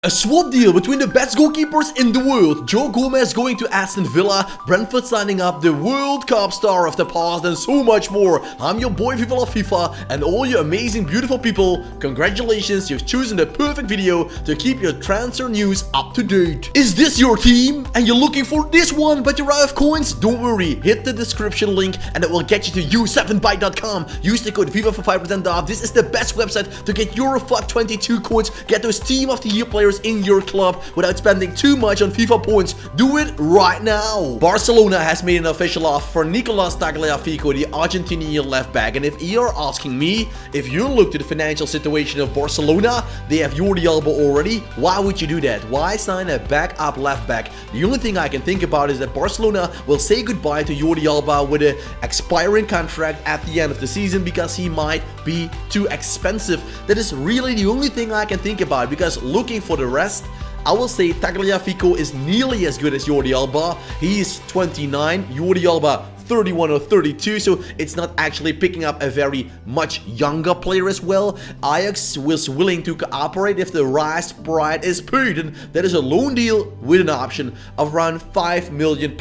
A swap deal between the best goalkeepers in the world. Joe Gomez going to Aston Villa, Brentford signing up the World Cup star of the past, and so much more. I'm your boy Viva FIFA, and all you amazing beautiful people, congratulations, you've chosen the perfect video to keep your transfer news up to date. Is this your team and you're looking for this one but you're out of coins? Don't worry, hit the description link and it will get you to u7byte.com. Use the code Viva for 5% off. This is the best website to get your FUT22 coins, get those team of the year players in your club without spending too much on FIFA points. Do it right now. Barcelona has made an official offer for Nicolas Tagliafico, the Argentinian left back, and if you're asking me, if you look to the financial situation of Barcelona, they have Jordi Alba already. Why would you do that? Why sign a backup left back? The only thing I can think about is that Barcelona will say goodbye to Jordi Alba with an expiring contract at the end of the season because he might be too expensive. That is really the only thing I can think about, because looking for the rest, I will say Tagliafico is nearly as good as Jordi Alba. He is 29, Jordi Alba 31 or 32, so it's not actually picking up a very much younger player as well. Ajax was willing to cooperate if the right price is paid, and that is a loan deal with an option of around £5 million.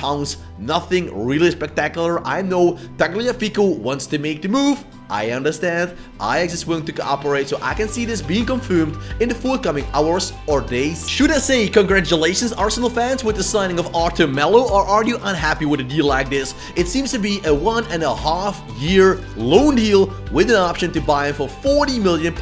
Nothing really spectacular. I know Tagliafico wants to make the move. I understand. Ajax is willing to cooperate, so I can see this being confirmed in the forthcoming hours or days. Should I say congratulations, Arsenal fans, with the signing of Arthur Melo, or are you unhappy with a deal like this? It seems to be a 1.5-year loan deal with an option to buy him for £40 million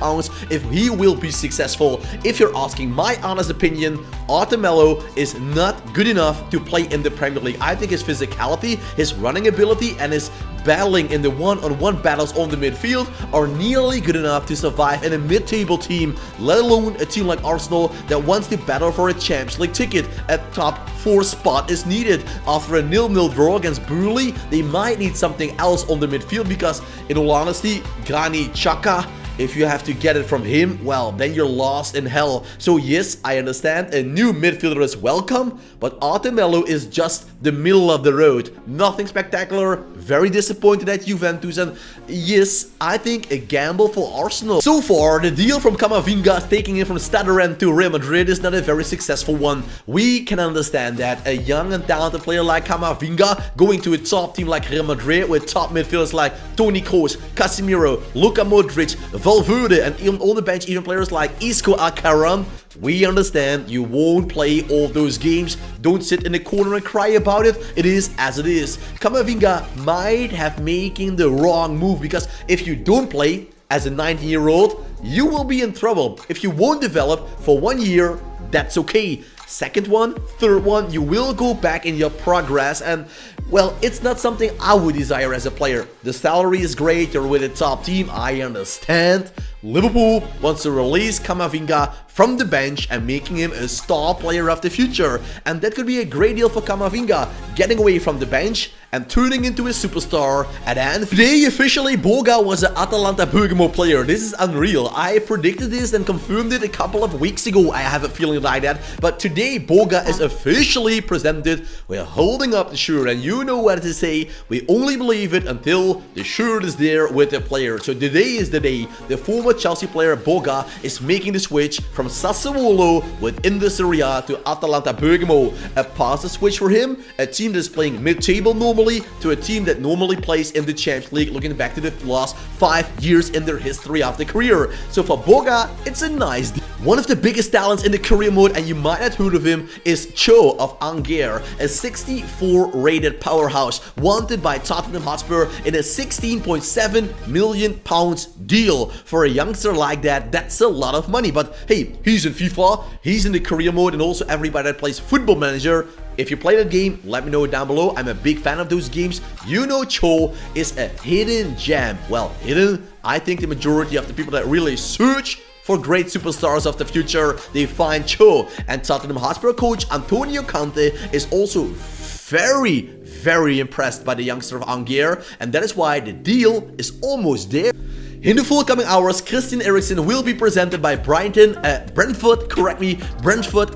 if he will be successful. If you're asking my honest opinion, Arthur Melo is not good enough to play in the Premier League. I think his physicality, his running ability, and his battling in the one-on-one battles on the midfield are nearly good enough to survive in a mid-table team, let alone a team like Arsenal that wants to battle for a Champions League ticket. A top 4 spot is needed. After a 0-0 draw against Burnley, they might need something else on the midfield, because in all honesty, Granit Xhaka, if you have to get it from him, well, then you're lost in hell. So yes, I understand a new midfielder is welcome, but Arthur Melo is just the middle of the road. Nothing spectacular, very disappointed at Juventus, and yes, I think a gamble for Arsenal. So far, the deal from Camavinga taking him from Stade Rennes to Real Madrid is not a very successful one. We can understand that a young and talented player like Camavinga going to a top team like Real Madrid with top midfielders like Toni Kroos, Casemiro, Luka Modric, Valverde, and even on the bench, even players like Isco Akaram. We understand you won't play all those games. Don't sit in the corner and cry about it. It is as it is. Camavinga might have making the wrong move, because if you don't play as a 19-year-old, you will be in trouble. If you won't develop for 1 year, that's okay. Second one, third one, you will go back in your progress, and well, it's not something I would desire as a player. The salary is great, you're with a top team, I understand. Liverpool wants to release Camavinga from the bench and making him a star player of the future, and that could be a great deal for Camavinga, getting away from the bench and turning into a superstar at end. Today, officially, Boga was an Atalanta Bergamo player. This is unreal. I predicted this and confirmed it a couple of weeks ago. I have a feeling like that. But today, Boga is officially presented. We're holding up the shirt, and you know what to say. We only believe it until the shirt is there with the player. So today is the day. The former Chelsea player Boga is making the switch from Sassuolo within the Serie A to Atalanta Bergamo. A positive switch for him, a team that's playing mid-table normally, to a team that normally plays in the Champions League, looking back to the last 5 years in their history of the career. So for Boga, it's a nice deal. One of the biggest talents in the career mode, and you might have heard of him, is Cho of Angers, a 64 rated powerhouse, wanted by Tottenham Hotspur in a £16.7 million deal. For a youngster like that, that's a lot of money, but hey, he's in FIFA, he's in the career mode, and also everybody that plays Football Manager. If you play that game, let me know down below. I'm a big fan of those games. You know, Cho is a hidden gem. Well, hidden, I think the majority of the people that really search for great superstars of the future, they find Cho. And Tottenham Hotspur coach Antonio Conte is also very impressed by the youngster of Angers, and that is why the deal is almost there. In the forthcoming hours, Christian Eriksen will be presented by Brentford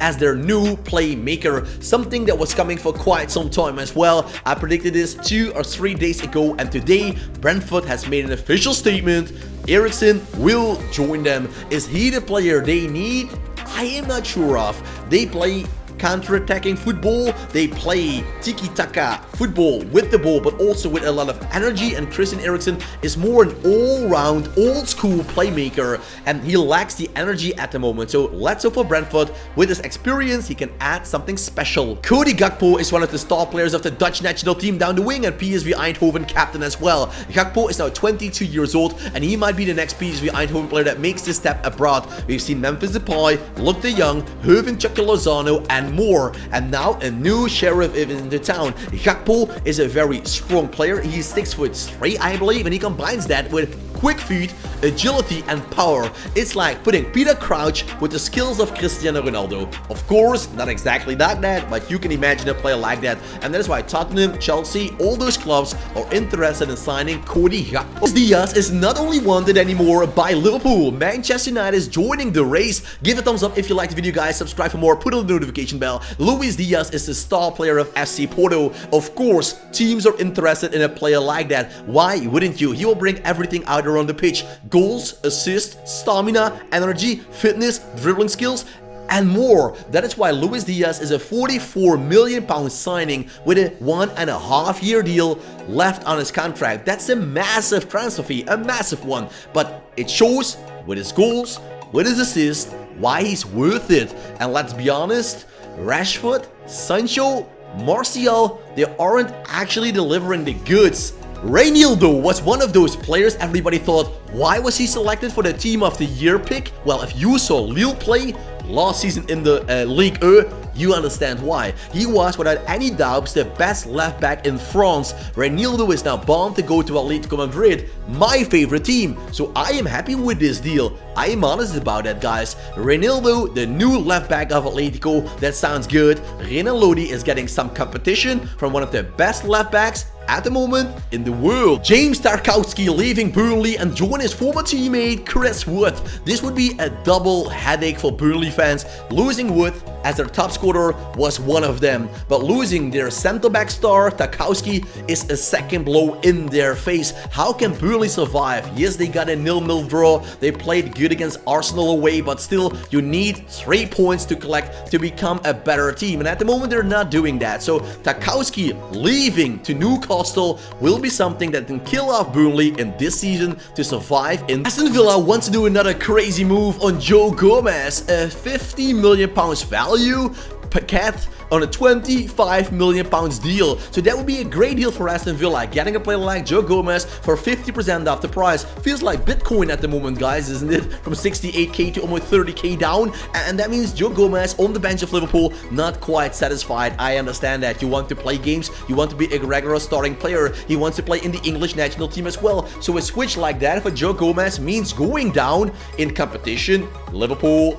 as their new playmaker, something that was coming for quite some time as well. I predicted this 2 or 3 days ago, and today Brentford has made an official statement. Eriksen will join them. Is he the player they need? I am not sure of. They play counter-attacking football, they play tiki-taka football with the ball, but also with a lot of energy, and Christian Eriksen is more an all-round, old-school playmaker, and he lacks the energy at the moment. So let's hope for Brentford, with his experience, he can add something special. Cody Gakpo is one of the star players of the Dutch national team down the wing, and PSV Eindhoven captain as well. Gakpo is now 22 years old, and he might be the next PSV Eindhoven player that makes this step abroad. We've seen Memphis Depay, Luc de Jong, Hirving Chucky Lozano, and more, and now a new sheriff is in the town. Gakpo is a very strong player. He's 6'3", I believe, and he combines that with quick feet, agility, and power. It's like putting Peter Crouch with the skills of Cristiano Ronaldo. Of course, not exactly like that, but you can imagine a player like that, and that is why Tottenham, Chelsea, all those clubs are interested in signing Cody Gakpo. Luis Diaz is not only wanted anymore by Liverpool. Manchester United is joining the race. Give a thumbs up if you like the video, guys. Subscribe for more. Put on the notification bell. Luis Diaz is the star player of FC Porto. Of course, teams are interested in a player like that. Why wouldn't you? He will bring everything out on the pitch: goals, assists, stamina, energy, fitness, dribbling skills, and more. That is why Luis Diaz is a £44 million signing with a 1.5-year deal left on his contract. That's a massive transfer fee, a massive one, but it shows with his goals, with his assists, why he's worth it. And let's be honest, Rashford, Sancho, Martial, they aren't actually delivering the goods. Reinildo was one of those players everybody thought, why was he selected for the Team of the Year pick? Well, if you saw Lille play last season in the Ligue 1, you understand why. He was, without any doubts, the best left back in France. Reinildo is now bound to go to Atletico Madrid, my favorite team. So I am happy with this deal. I am honest about that, guys. Reinildo, the new left back of Atletico, that sounds good. Renan Lodi is getting some competition from one of the best left backs at the moment in the world. James Tarkowski leaving Burnley and joining his former teammate Chris Wood. This would be a double headache for Burnley fans. Losing Wood as their top scorer was one of them, but losing their centre-back star Tarkowski is a second blow in their face. How can Burnley survive? Yes, they got a 0-0 draw. They played good against Arsenal away, but still, you need 3 points to collect to become a better team, and at the moment they're not doing that. So Tarkowski leaving to Newcastle will be something that can kill off Burnley in this season to survive. Aston Villa wants to do another crazy move on Joe Gomez, a £50 million value packet on a £25 million deal. So that would be a great deal for Aston Villa. Getting a player like Joe Gomez for 50% off the price feels like Bitcoin at the moment, guys, isn't it? From 68k to almost 30k down, and that means Joe Gomez on the bench of Liverpool, not quite satisfied. I understand that. You want to play games, you want to be a regular starting player, he wants to play in the English national team as well. So a switch like that for Joe Gomez means going down in competition. Liverpool,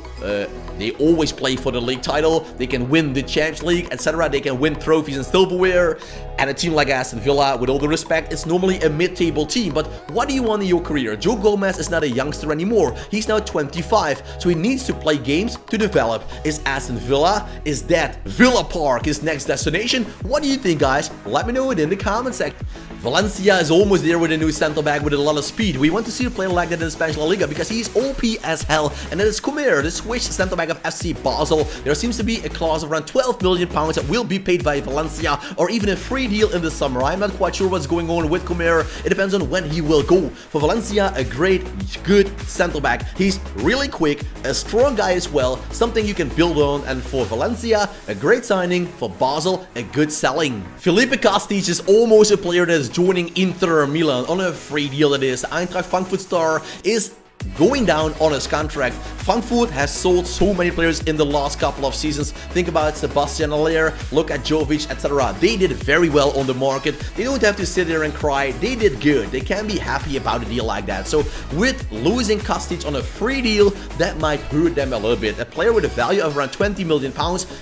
they always play for the league title, they can win the Champions League, etc. They can win trophies and silverware. And a team like Aston Villa, with all the respect, it's normally a mid-table team. But what do you want in your career? Joe Gomez is not a youngster anymore. He's now 25, so he needs to play games to develop. Is Aston Villa, is that Villa Park his next destination? What do you think, guys? Let me know it in the comment section. Valencia is almost there with a new centre-back with a lot of speed. We want to see a player like that in the Spanish La Liga because he's OP as hell. And that is Comer, the Swiss centre-back of FC Basel. There seems to be a clause of around £12 million that will be paid by Valencia, or even a free deal in the summer. I'm not quite sure what's going on with Comer. It depends on when he will go. For Valencia, a great, good centre-back. He's really quick, a strong guy as well, something you can build on. And for Valencia, a great signing. For Basel, a good selling. Felipe Kostic is almost a player that is joining Inter Milan on a free deal. That is, Eintracht Frankfurt star is going down on his contract. Frankfurt has sold so many players in the last couple of seasons. Think about Sebastian Aller, look at Jovic, etc. They did very well on the market. They don't have to sit there and cry. They did good. They can be happy about a deal like that. So with losing Kostic on a free deal, that might hurt them a little bit. A player with a value of around £20 million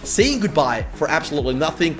saying goodbye for absolutely nothing,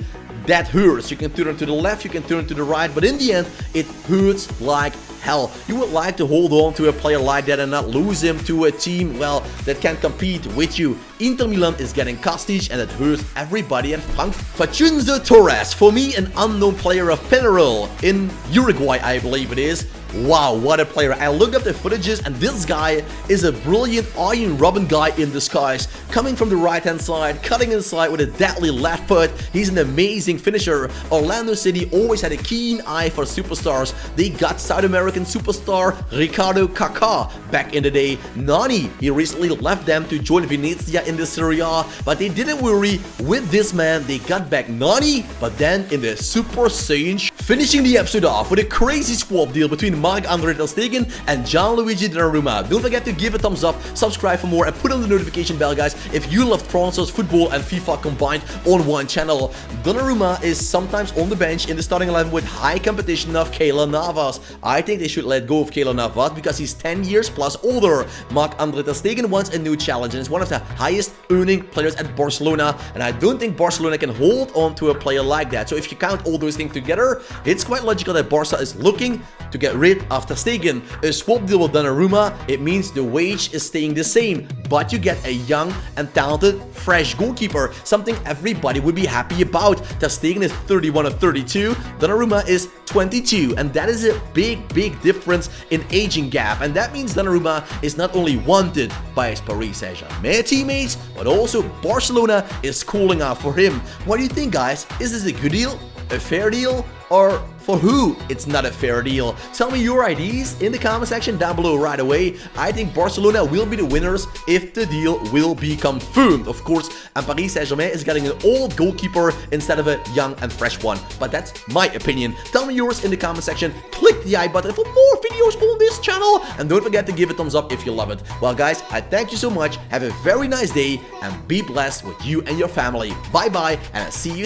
that hurts. You can turn to the left, you can turn to the right, but in the end, it hurts like hell. You would like to hold on to a player like that and not lose him to a team, well, that can compete with you. Inter Milan is getting Kostic, and it hurts everybody at Frankfurt. Facunzo Torres, for me, an unknown player of Penarol in Uruguay, I believe it is. Wow, what a player. I looked up the footages, and this guy is a brilliant Iron Robin guy in disguise. Coming from the right-hand side, cutting inside with a deadly left foot. He's an amazing finisher. Orlando City always had a keen eye for superstars. They got South American superstar Ricardo Kaká back in the day. Nani, he recently left them to join Venezia in the Serie A, but they didn't worry. With this man, they got back Nani, but then in the Super Saiyan. Finishing the episode off with a crazy swap deal between Marc-Andre Ter Stegen and Gianluigi Donnarumma. Don't forget to give a thumbs up, subscribe for more, and put on the notification bell, guys, if you love transfers, football, and FIFA combined on one channel. Donnarumma is sometimes on the bench in the starting 11 with high competition of Keylor Navas. I think they should let go of Keylor Navas because he's 10 years plus older. Marc-Andre Ter Stegen wants a new challenge and is one of the highest earning players at Barcelona, and I don't think Barcelona can hold on to a player like that. So if you count all those things together, it's quite logical that Barca is looking to get rid of Ter Stegen. A swap deal with Donnarumma, it means the wage is staying the same, but you get a young and talented, fresh goalkeeper, something everybody would be happy about. Ter Stegen is 31 or 32, Donnarumma is 22, and that is a big difference in aging gap, and that means Donnarumma is not only wanted by his Paris Saint-Germain teammates, but also Barcelona is calling out for him. What do you think, guys? Is this a good deal? A fair deal? Or for who it's not a fair deal? Tell me your ideas in the comment section down below right away. I think Barcelona will be the winners if the deal will be confirmed, of course, and Paris Saint-Germain is getting an old goalkeeper instead of a young and fresh one. But that's my opinion. Tell me yours in the comment section. Click the I button for more videos on this channel, and don't forget to give a thumbs up if you love it. Well, guys, I thank you so much. Have a very nice day and be blessed with you and your family. Bye bye, and I'll see you